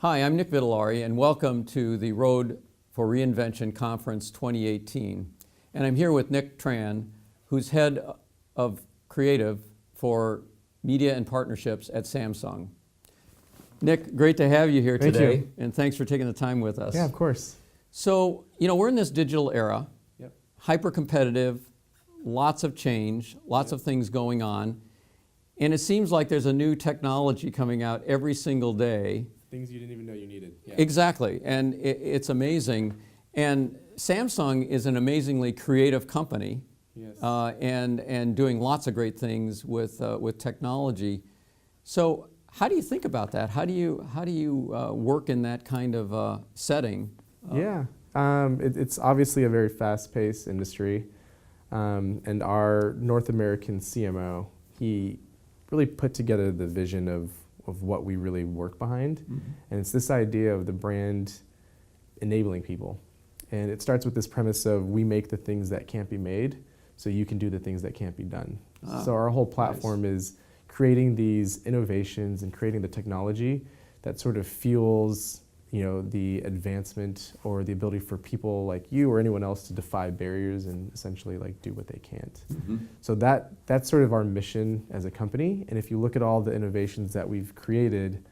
Hi, I'm Nick Vitellari, and welcome to the Road for Reinvention Conference 2018. And I'm here with Nick Tran, who's head of creative for media and partnerships at Samsung. Nick, great to have you here today. Thank you. And thanks for taking the time with us. Yeah, of course. So, we're in this digital era, Yep. hyper competitive, lots of change, lots of things going on. And it seems like there's a new technology coming out every single day. Things you didn't even know you needed. Yeah. Exactly, and it's amazing. And Samsung is an amazingly creative company, Yes. and doing lots of great things with technology. So how do you think about that? How do you work in that kind of setting? It's obviously a very fast-paced industry, and our North American CMO, he really put together the vision of what we really work behind. Mm-hmm. And it's this idea of the brand enabling people. And it starts with this premise of we make the things that can't be made so you can do the things that can't be done. So our whole platform is creating these innovations and creating the technology that sort of fuels the advancement or the ability for people like you or anyone else to defy barriers and essentially do what they can't. Mm-hmm. So that's sort of our mission as a company. And if you look at all the innovations that we've created,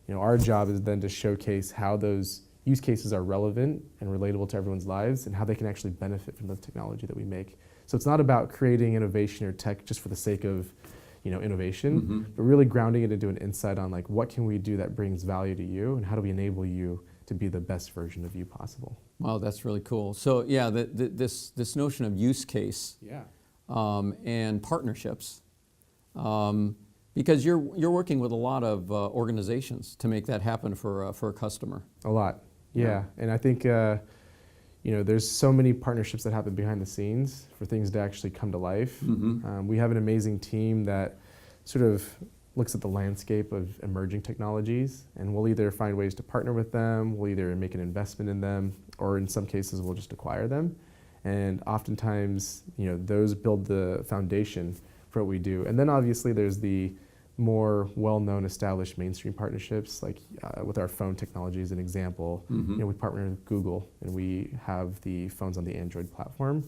our job is then to showcase how those use cases are relevant and relatable to everyone's lives and how they can actually benefit from the technology that we make. So it's not about creating innovation or tech just for the sake of innovation, Mm-hmm. but really grounding it into an insight on what can we do that brings value to you and how do we enable you to be the best version of you possible. Wow, that's really cool. So yeah, this notion of use case and partnerships, because you're working with a lot of organizations to make that happen for a customer. A lot, yeah. And I think there's so many partnerships that happen behind the scenes for things to actually come to life. Mm-hmm. We have an amazing team that sort of looks at the landscape of emerging technologies, and we'll either find ways to partner with them, we'll either make an investment in them, or in some cases we'll just acquire them. And oftentimes, those build the foundation for what we do. And then obviously there's the more well-known established mainstream partnerships, with our phone technology as an example. Mm-hmm. We partner with Google and we have the phones on the Android platform.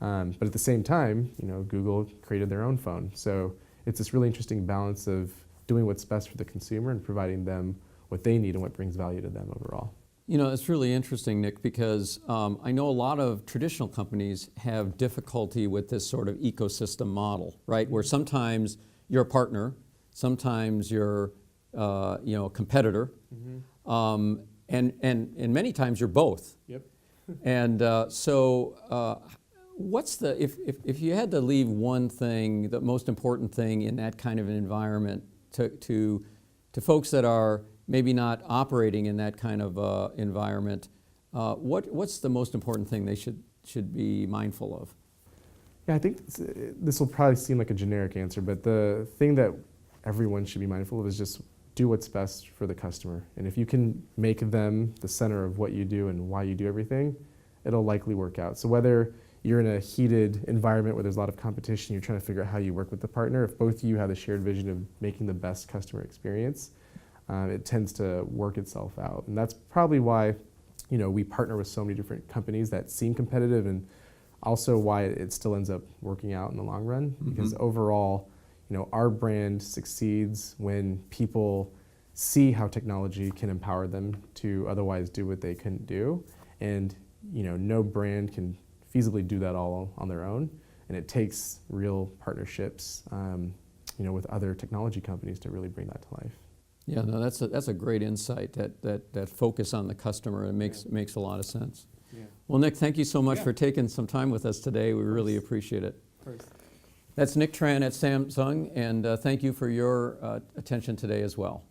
But at the same time, Google created their own phone. So it's this really interesting balance of doing what's best for the consumer and providing them what they need and what brings value to them overall. It's really interesting, Nick, because I know a lot of traditional companies have difficulty with this sort of ecosystem model, right? Where sometimes you're a partner, sometimes you're a competitor, Mm-hmm. and many times you're both. Yep. And what's if you had to leave one thing, the most important thing in that kind of an environment to folks that are maybe not operating in that kind of environment, what's the most important thing they should be mindful of? Yeah, I think this will probably seem like a generic answer, but the thing that everyone should be mindful of is just do what's best for the customer. And if you can make them the center of what you do and why you do everything, it'll likely work out. So whether you're in a heated environment where there's a lot of competition, you're trying to figure out how you work with the partner, if both of you have the shared vision of making the best customer experience, it tends to work itself out. And that's probably why we partner with so many different companies that seem competitive, and also why it still ends up working out in the long run. Mm-hmm. Because overall, our brand succeeds when people see how technology can empower them to otherwise do what they couldn't do. And no brand can feasibly do that all on their own. And it takes real partnerships with other technology companies to really bring that to life. Yeah, no, that's a great insight, that focus on the customer. It makes a lot of sense. Yeah. Well, Nick, thank you so much for taking some time with us today. We really appreciate it. Of course. That's Nick Tran at Samsung, and thank you for your attention today as well.